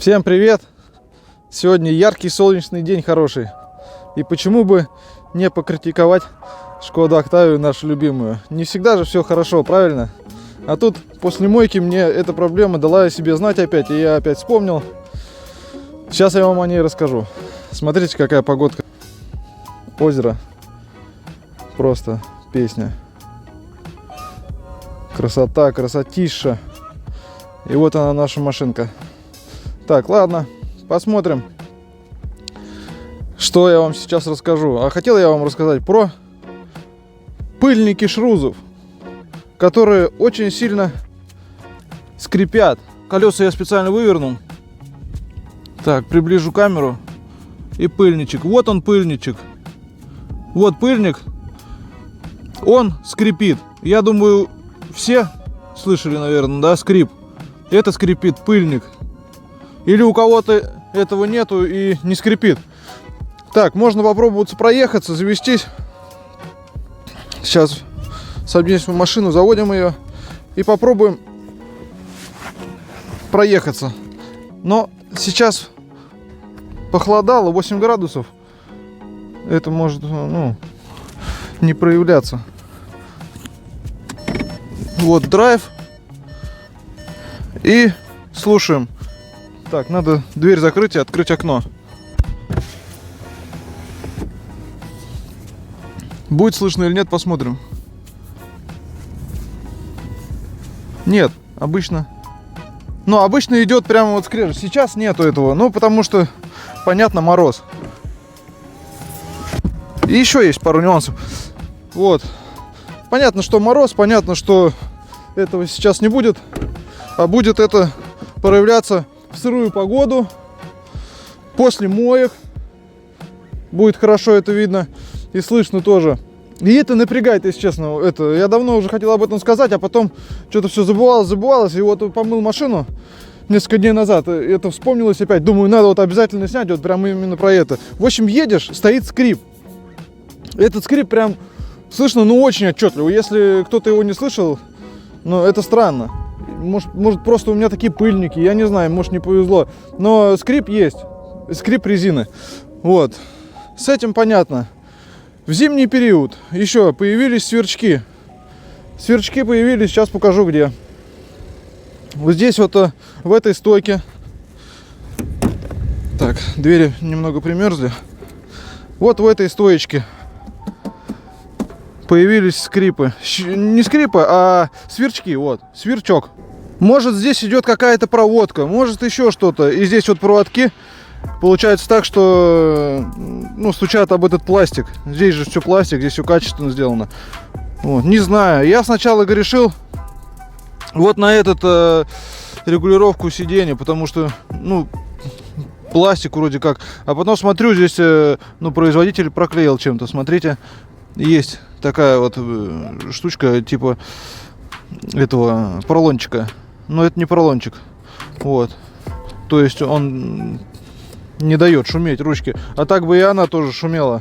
Всем привет! Сегодня яркий солнечный день, хороший. И почему бы не покритиковать Шкоду Октавию, нашу любимую? Не всегда же все хорошо, правильно? А тут после мойки мне эта проблема дала о себе знать опять, и я опять вспомнил. Сейчас я вам о ней расскажу. Смотрите, какая погодка. Озеро. Просто песня. Красота, красотища. И вот она, наша машинка. Так, ладно, посмотрим, что я вам сейчас расскажу. А хотел я вам рассказать про пыльники шрузов, которые очень сильно скрипят. Колеса я специально вывернул. Так, приближу камеру. И пыльничек. Вот он, пыльничек. Вот пыльник. Он скрипит. Я думаю, все слышали, наверное, да, скрип. Это скрипит пыльник. Или у кого-то этого нету и не скрипит. Так, можно попробовать проехаться, завестись. Сейчас садимся в машину, заводим ее и попробуем проехаться. Но сейчас похолодало, 8 градусов. Это может, не проявляться. Вот драйв. И слушаем. Так, надо дверь закрыть и открыть окно. Будет слышно или нет, посмотрим. Нет, обычно. Ну, обычно идет прямо вот скрежет. Сейчас нету этого, потому что, понятно, мороз. И еще есть пару нюансов. Вот. Понятно, что мороз, понятно, что этого сейчас не будет. А будет это проявляться в сырую погоду, после моек. Будет хорошо это видно и слышно тоже. И это напрягает, если честно. Я давно уже хотел об этом сказать, а потом что-то все забывалось. И вот помыл машину несколько дней назад. Это вспомнилось опять. Думаю, надо вот обязательно снять вот прям именно про это. В общем, едешь, стоит скрип. Этот скрип прям слышно, очень отчетливо. Если кто-то его не слышал, это странно. Может просто у меня такие пыльники, я не знаю, может не повезло. Но скрип есть, скрип резины. Вот, с этим понятно. В зимний период еще появились сверчки. Сверчки появились, сейчас покажу где. Вот здесь вот в этой стойке. Так, двери немного примерзли. Вот в этой стоечке появились скрипы. Не скрипы, а сверчки. Вот, сверчок. Может, здесь идет какая-то проводка, может еще что-то. И здесь вот проводки. Получается так, что стучат об этот пластик. Здесь же все пластик, здесь все качественно сделано. Вот, не знаю. Я сначала грешил вот на этот регулировку сиденья, потому что, пластик вроде как. А потом смотрю, здесь, производитель проклеил чем-то. Смотрите, есть такая вот штучка типа этого поролончика. Но это не поролончик. Вот. То есть он не дает шуметь ручки. А так бы и она тоже шумела.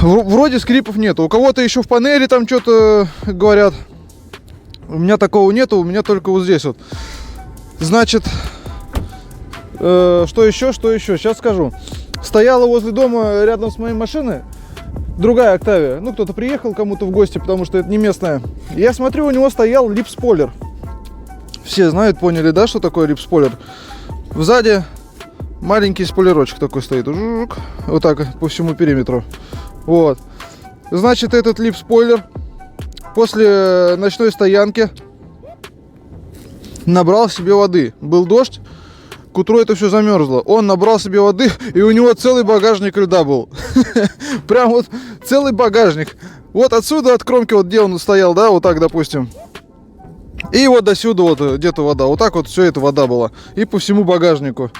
Вроде скрипов нету. У кого-то еще в панели там что-то говорят. У меня такого нету. У меня только вот здесь вот. Значит, что еще? Сейчас скажу. Стояла возле дома рядом с моей машиной другая Октавия. Кто-то приехал кому-то в гости, потому что это не местная. Я смотрю, у него стоял лип-спойлер. Все знают, поняли, да, что такое лип-спойлер? Сзади маленький спойлерочек такой стоит. Вот так по всему периметру. Вот. Значит, этот лип-спойлер после ночной стоянки набрал себе воды. Был дождь. К утру это все замерзло. Он набрал себе воды, и у него целый багажник льда был. Прям вот целый багажник. Вот отсюда, от кромки, вот где он стоял, да, вот так, допустим. И вот до сюда вот где-то вода. Вот так вот все это вода была. И по всему багажнику.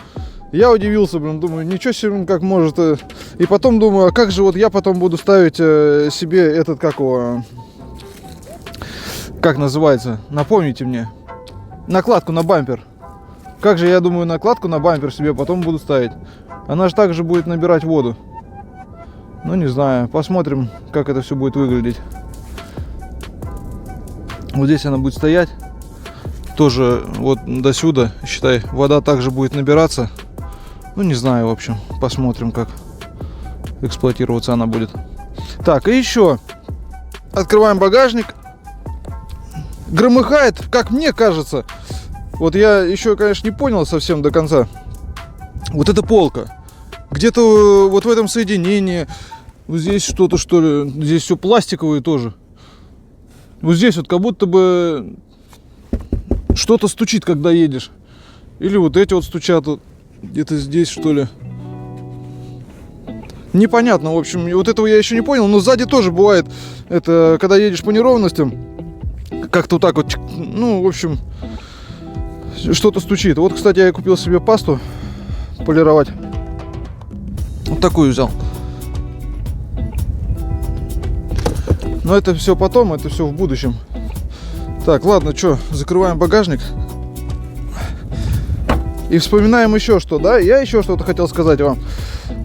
Я удивился, думаю, ничего себе, как может. И потом думаю, а как же вот я потом буду ставить себе этот, как называется? Напомните мне. Накладку на бампер. Как же, я думаю, накладку на бампер себе потом буду ставить. Она же также будет набирать воду. Не знаю. Посмотрим, как это все будет выглядеть. Вот здесь она будет стоять. тоже вот до сюда, считай, вода также будет набираться. Ну, не знаю, в общем, посмотрим, как эксплуатироваться она будет. Так, и еще открываем багажник. Громыхает, как мне кажется. Вот я еще, конечно, не понял совсем до конца. Вот эта полка. Где-то вот в этом соединении. Вот здесь что-то, что ли. Здесь все пластиковое тоже. Вот здесь вот как будто бы что-то стучит, когда едешь. Или вот эти вот стучат. Вот где-то здесь, что ли. Непонятно, в общем. Вот этого я еще не понял. Но сзади тоже бывает. Это когда едешь по неровностям. Как-то вот так вот. Ну, в общем. Что-то стучит. Вот, кстати, я купил себе пасту полировать. Вот такую взял. Но это все потом, это все в будущем. Так, ладно, что, закрываем багажник. И вспоминаем еще что, да? Я еще что-то хотел сказать вам.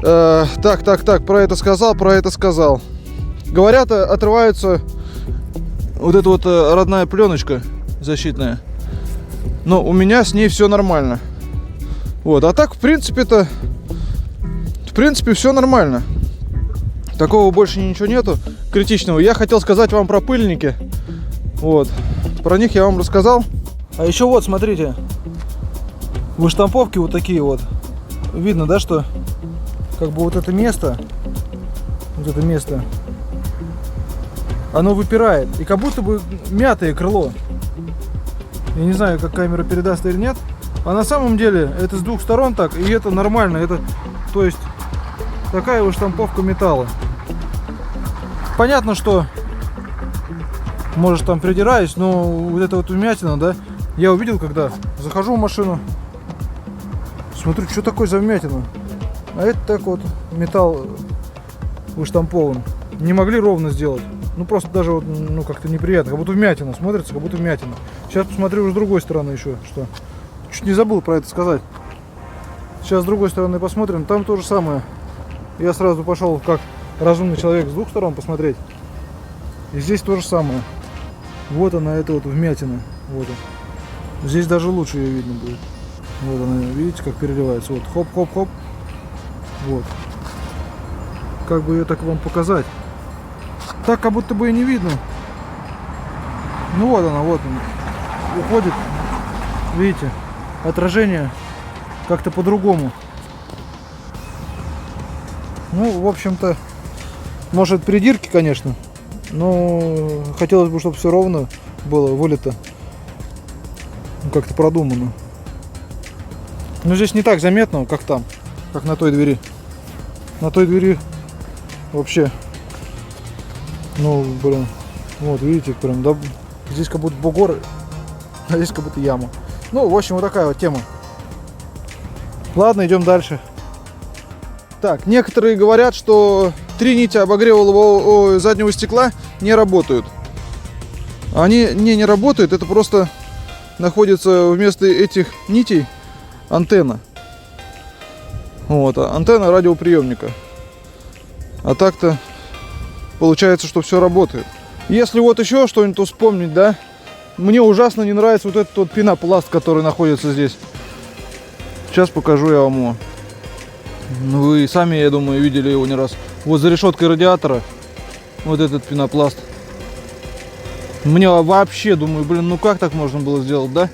Так, про это сказал. Говорят, отрывается вот эта вот родная пленочка защитная. Но у меня с ней все нормально. Вот, а так, в принципе, все нормально. Такого больше ничего нету критичного. Я хотел сказать вам про пыльники. Вот. Про них я вам рассказал. А еще вот, смотрите. Выштамповки вот такие вот. Видно, да, что как бы вот это место, оно выпирает. И как будто бы мятое крыло. Я не знаю, как камера передаст или нет. А на самом деле это с двух сторон так. И это нормально. Это, то есть, такая выштамповка металла. Понятно, что может там придираюсь, но вот эта вот вмятина, да, я увидел, когда захожу в машину, смотрю, что такое за вмятина. А это так вот металл выштампован. Не могли ровно сделать. Ну просто даже вот, ну как-то неприятно, как будто вмятина смотрится, как будто вмятина. Сейчас посмотрю уже с другой стороны еще, что. Чуть не забыл про это сказать. Сейчас с другой стороны посмотрим, там то же самое. Я сразу пошел как разумный человек с двух сторон посмотреть. И здесь то же самое. Вот она, это вот вмятина. Вот она. Здесь даже лучше ее видно будет. Вот она, видите, как переливается. Вот, хоп-хоп-хоп. Вот. Как бы ее так вам показать? Так как будто бы и не видно. Ну вот она. Уходит. Видите, отражение как-то по-другому. Ну, в общем-то, может придирки, конечно. Но хотелось бы, чтобы все ровно было, вылито. Ну, как-то продумано. Но здесь не так заметно, как там, как на той двери. На той двери вообще, ну, блин, вот видите, прям, да, здесь как будто бугор, а здесь как будто яма. Ну, в общем, вот такая вот тема. Ладно, идем дальше. Так, некоторые говорят, что 3 нити обогрева заднего стекла не работают. Они не работают, это просто находится вместо этих нитей антенна. Вот, антенна радиоприемника. А так-то получается, что все работает. Если вот еще что-нибудь вспомнить, да, мне ужасно не нравится вот этот вот пенопласт, который находится здесь. Сейчас покажу я вам его. Вы сами, я думаю, видели его не раз. Вот за решеткой радиатора вот этот пенопласт. Мне вообще, думаю, блин, ну как так можно было сделать, да?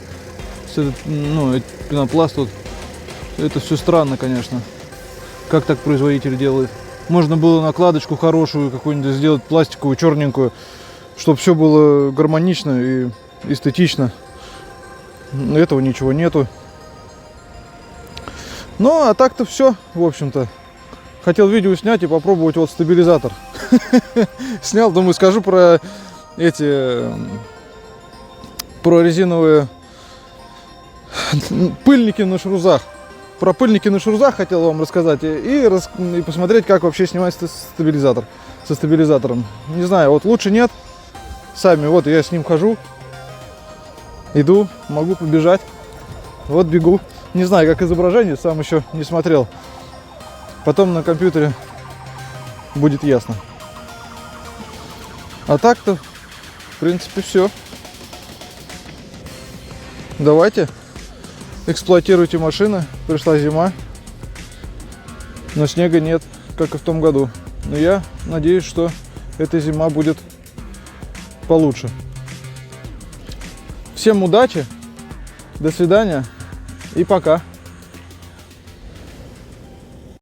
Этот пенопласт вот. Это все странно, конечно. Как так производитель делает? Можно было накладочку хорошую какую-нибудь сделать, пластиковую, черненькую, чтобы все было гармонично и эстетично. Этого ничего нету. Ну, а так-то все, в общем-то. Хотел видео снять и попробовать вот стабилизатор. Снял, думаю, скажу про резиновые пыльники на шрузах. Про пыльники на шрузах хотел вам рассказать и посмотреть, как вообще снимать стабилизатор со стабилизатором. Не знаю, вот лучше нет. Сами, вот я с ним хожу, иду, могу побежать. Вот бегу. Не знаю, как изображение, сам еще не смотрел. Потом на компьютере будет ясно. А так-то, в принципе, все. давайте, эксплуатируйте машины. Пришла зима, но снега нет, как и в том году. Но я надеюсь, что эта зима будет получше. Всем удачи, до свидания и пока.